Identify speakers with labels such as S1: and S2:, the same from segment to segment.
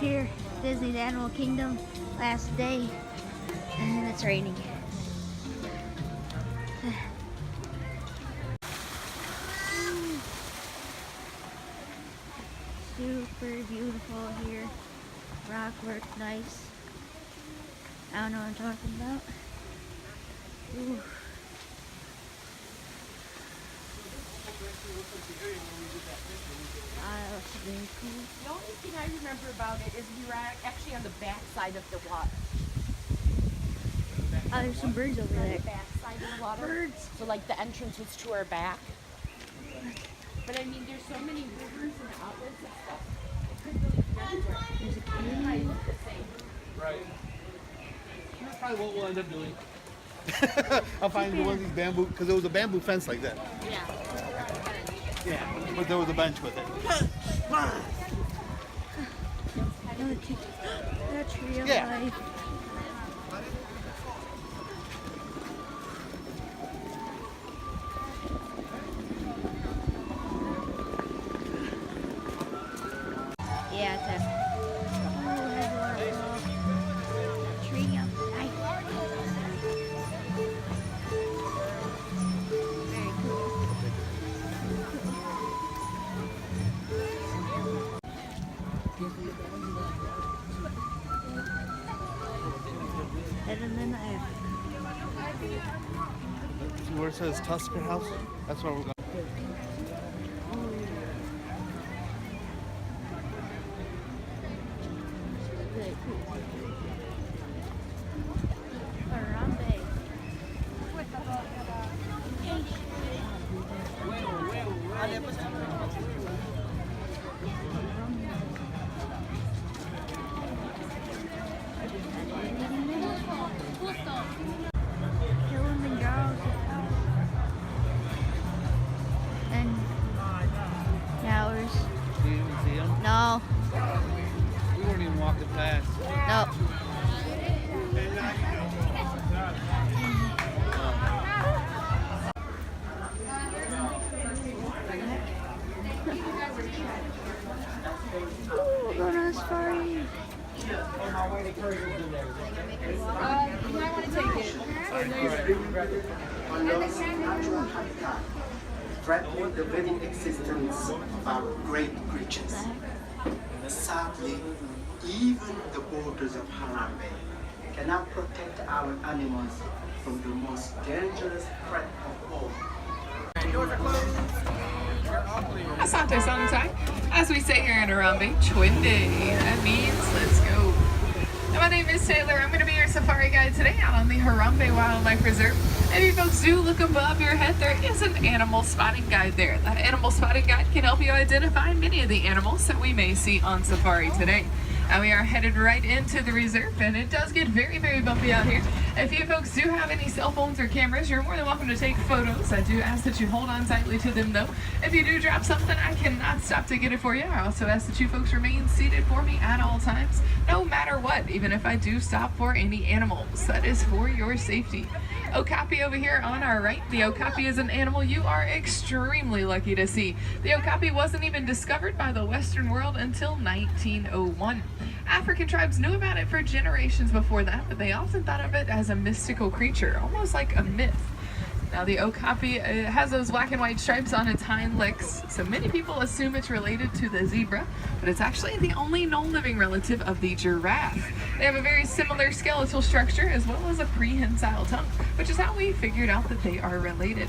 S1: Here, Disney's Animal Kingdom, last day, and it's raining. Super beautiful here. Rock work, nice. I don't know what I'm talking about. Ooh. That looks very cool.
S2: The only thing I remember about it is we were actually on the back side of the water.
S1: Oh, there's some birds over
S2: On
S1: there.
S2: the back side of the water.
S1: Birds.
S2: So like the entrance was to our back. But I mean, there's so many rivers and outlets and stuff. It could really be everywhere.
S1: There's a
S2: Probably
S1: cave.
S2: look the same.
S3: Right. That's probably what we'll end up doing. I'll find one of these bamboo, because there was a bamboo fence like that.
S2: Yeah.
S3: Yeah, but there was a bench with it.
S1: The tree of
S3: Yeah.
S1: life. Yeah, it's a tree of life. Very cool. Heading in Africa.
S3: See where it says Tusker House? That's where we're going.
S1: Very cool. Harambe. Kilimanjaro. And towers.
S3: Do you even see them?
S1: No,
S3: We weren't even walking past.
S1: no. Ooh, going on a safari.
S4: You might want to take it.
S5: On those natural habitat, threatening the very existence of our great creatures. Sadly, even the borders of Harambe cannot protect our animals from the most dangerous threat of all.
S4: Asante Santai. As we say here in Harambe, Chwinde. That means let's go. And my name is Taylor. I'm going to be your safari guide today out on the Harambe Wildlife Reserve. If you folks do look above your head, there is an animal spotting guide there. That animal spotting guide can help you identify many of the animals that we may see on safari today. And we are headed right into the reserve, and it does get very, very bumpy out here. If you folks do have any cell phones or cameras, you're more than welcome to take photos. I do ask that you hold on tightly to them, though. If you do drop something, I cannot stop to get it for you. I also ask that you folks remain seated for me at all times, no matter what, even if I do stop for any animals. That is for your safety. Okapi over here on our right. The okapi is an animal you are extremely lucky to see. The okapi wasn't even discovered by the Western world until 1901. African tribes knew about it for generations before that, but they often thought of it as a mystical creature, almost like a myth. Now the okapi has those black and white stripes on its hind legs, so many people assume it's related to the zebra, but it's actually the only known living relative of the giraffe. They have a very similar skeletal structure as well as a prehensile tongue, which is how we figured out that they are related.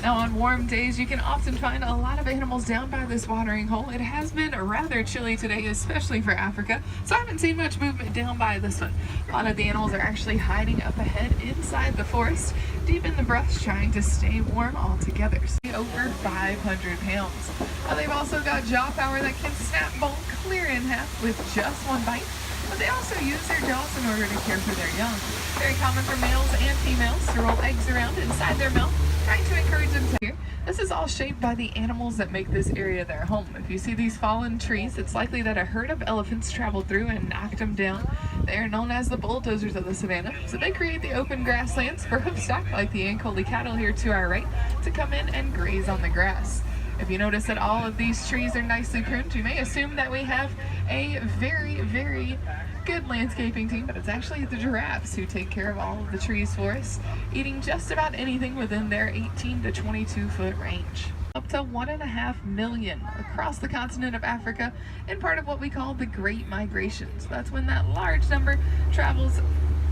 S4: Now on warm days, you can often find a lot of animals down by this watering hole. It has been rather chilly today, especially for Africa, so I haven't seen much movement down by this one. A lot of the animals are actually hiding up ahead inside the forest, deep in the brush, trying to stay warm all together. So over 500 pounds. Now they've also got jaw power that can snap bone clear in half with just one bite, but they also use their jaws in order to care for their young. Very common for males and females to roll eggs around inside their mouth, trying to encourage them to hear. This is all shaped by the animals that make this area their home. If you see these fallen trees, it's likely that a herd of elephants traveled through and knocked them down. They are known as the bulldozers of the savannah, so they create the open grasslands for hoofstock, like the Ankole cattle here to our right, to come in and graze on the grass. If you notice that all of these trees are nicely pruned, you may assume that we have a very, very good landscaping team, but it's actually the giraffes who take care of all of the trees for us, eating just about anything within their 18 to 22 foot range. Up to 1.5 million across the continent of Africa in part of what we call the Great Migration. So that's when that large number travels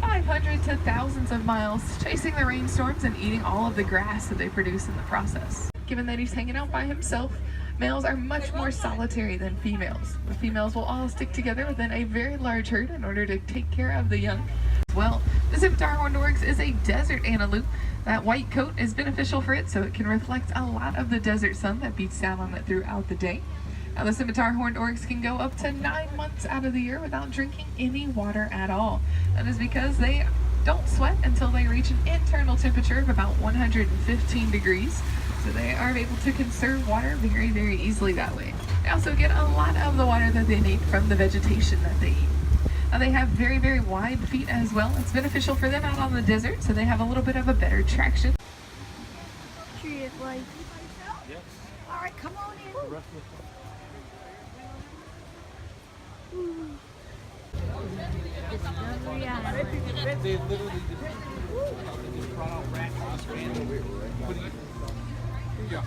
S4: 500 to thousands of miles, chasing the rainstorms and eating all of the grass that they produce in the process. Given that he's hanging out by himself, males are much more solitary than females. The females will all stick together within a very large herd in order to take care of the young. Well, the scimitar horned oryx is a desert antelope. That white coat is beneficial for it, so it can reflect a lot of the desert sun that beats down on it throughout the day. Now, the scimitar horned oryx can go up to 9 months out of the year without drinking any water at all. That is because they don't sweat until they reach an internal temperature of about 115 degrees. So they are able to conserve water very, very easily that way. They also get a lot of the water that they need from the vegetation that they eat. Now, they have very, very wide feet as well. It's beneficial for them out on the desert, so they have a little bit of a better traction.
S1: Tree of life.
S3: Yes.
S1: All right, come on in.
S3: The rest of
S1: Discovery Island.
S3: they literally just brought out rats and just ran over here. What do you? Yeah.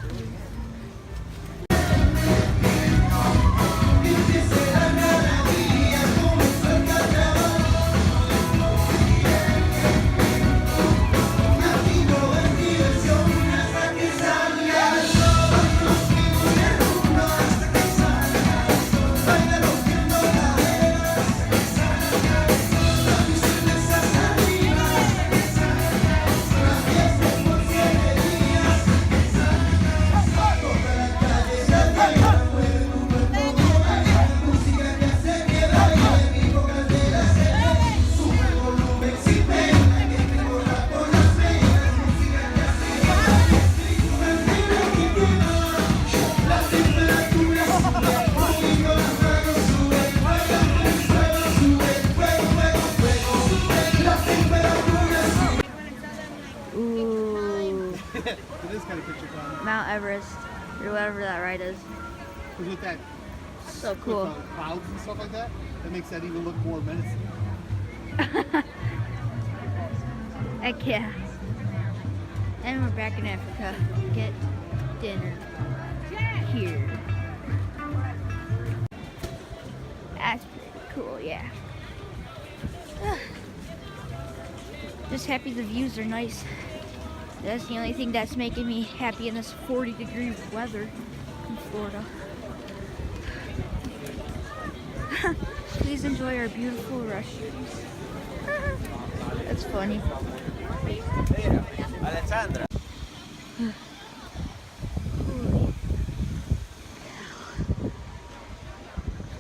S1: Ooh,
S3: It is kind of picture fun.
S1: Mount Everest, or whatever that ride is.
S3: Because with that,
S1: So cool.
S3: with the clouds and stuff like that, that makes that even look more menacing.
S1: Heck yeah. And we're back in Africa. Get dinner here. That's pretty cool, yeah. Just happy the views are nice. That's the only thing that's making me happy in this 40-degree weather in Florida. Please enjoy our beautiful restrooms. That's funny.
S6: Alessandra.
S1: Holy cow.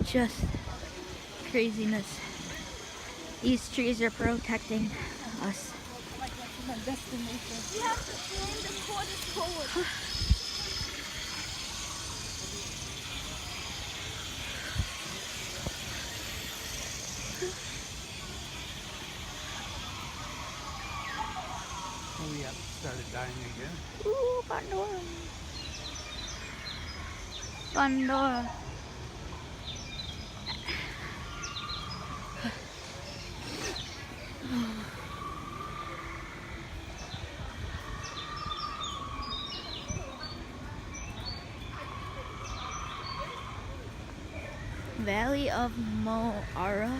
S1: Just craziness. These trees are protecting us.
S7: You have to swing the tortoise forward.
S3: Oh yeah, started dying again.
S1: Ooh, Pandora. Pandora. Valley of Moara.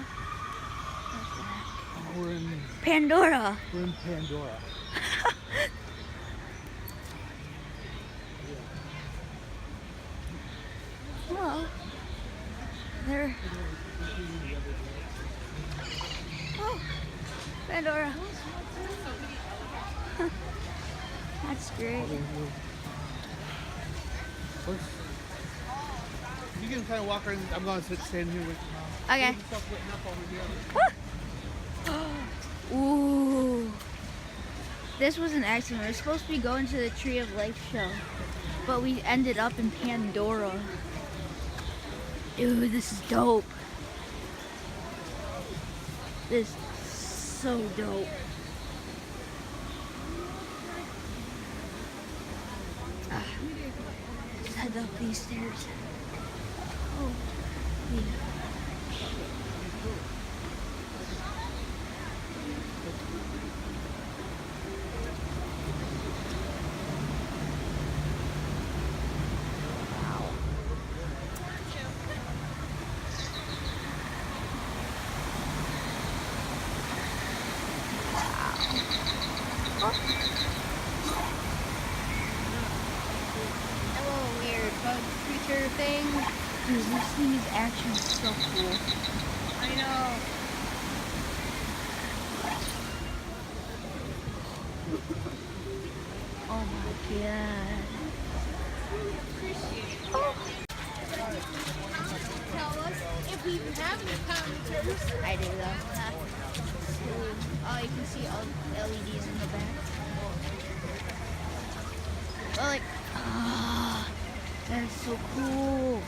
S3: We're in
S1: Pandora.
S3: Pandora.
S1: Well, there. Oh, Pandora. That's great.
S3: You can kind of walk around. I'm going to stand here with you.
S1: Okay.
S3: There's stuff written up over here.
S1: Ooh. This was an accident. We were supposed to be going to the Tree of Life show, but we ended up in Pandora. Dude, this is dope. This is so dope. Just head up these stairs. Oh, yeah. Dude, this thing is actually so cool.
S7: I know.
S1: Oh my god.
S7: Tell us if we even have any commenters.
S1: I do though. Huh? Oh, you can see all the LEDs in the back. Well, like, ah, that is so cool.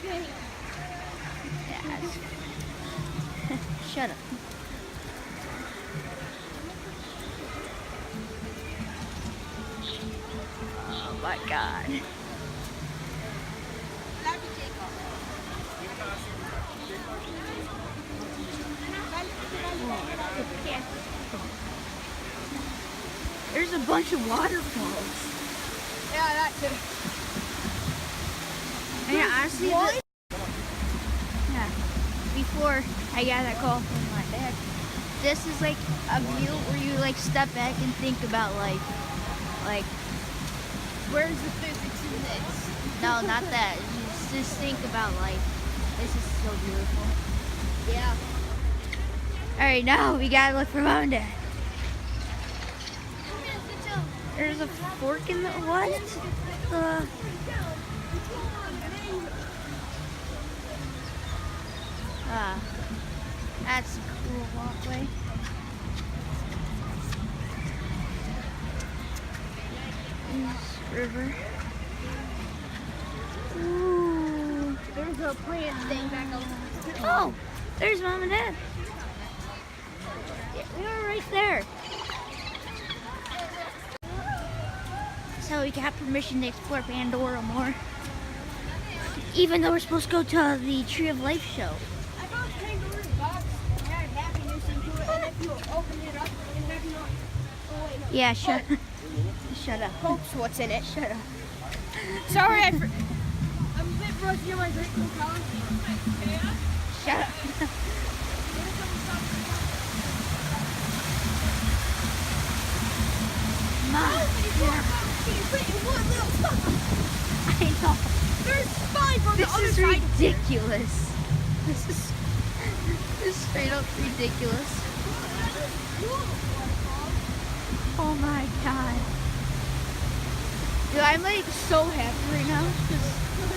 S1: Yes. Shut up. Oh my god. There's a bunch of waterfalls.
S7: Yeah, that too.
S1: And honestly, yeah, before I got that call from my dad, this is like a view where you like step back and think about like,
S7: Where's the physics in this?
S1: no, not that. You just think about life. This is so beautiful.
S7: Yeah.
S1: All right, now we gotta look for Mom and Dad. There's a fork in the what? That's a cool walkway. This river. Ooh.
S7: There's a plant thing back over there.
S1: Oh, there's Mom and Dad. Yeah, we were right there. So we got permission to explore Pandora more. Even though we're supposed to go to the Tree of Life show.
S7: I found kangaroo box and had happiness into it, and if you open it up and have you oh wait, no.
S1: Yeah, shut up.
S7: Hopes what's in it.
S1: Shut up.
S7: Sorry, I'm a bit rusty on my drink, Colin.
S1: Shut up. Mom, I know.
S7: There's 5 on the
S1: This
S7: other
S1: is
S7: side.
S1: ridiculous. This is straight up ridiculous. Oh my god. Dude, I'm like so happy right now because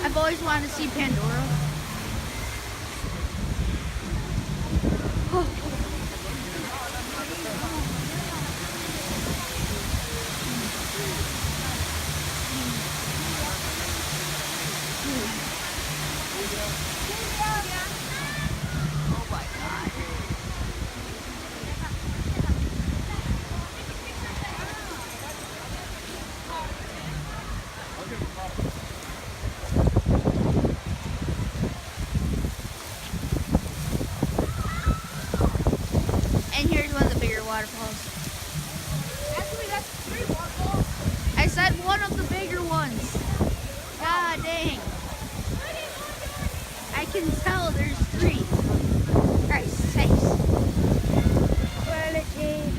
S1: I've always wanted to see Pandora. Oh. Oh my god. And here's one of the bigger waterfalls.
S7: Actually, that's 3 waterfalls.
S1: I said one of the bigger ones. God dang. I can tell there's 3. Christ's sakes. Quality.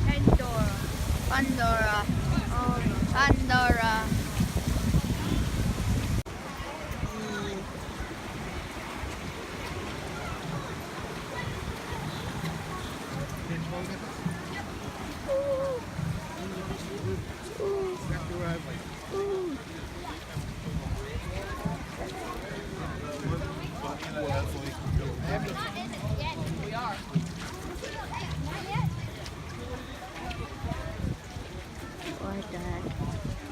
S1: Pandora. Pandora. Oh, Pandora. What the heck?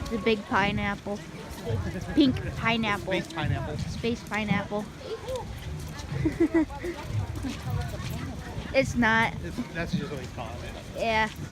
S1: The big pineapple. Pink pineapple.
S3: Space pineapple.
S1: Space pineapple. It's not.
S3: That's just what he's calling it.
S1: Yeah.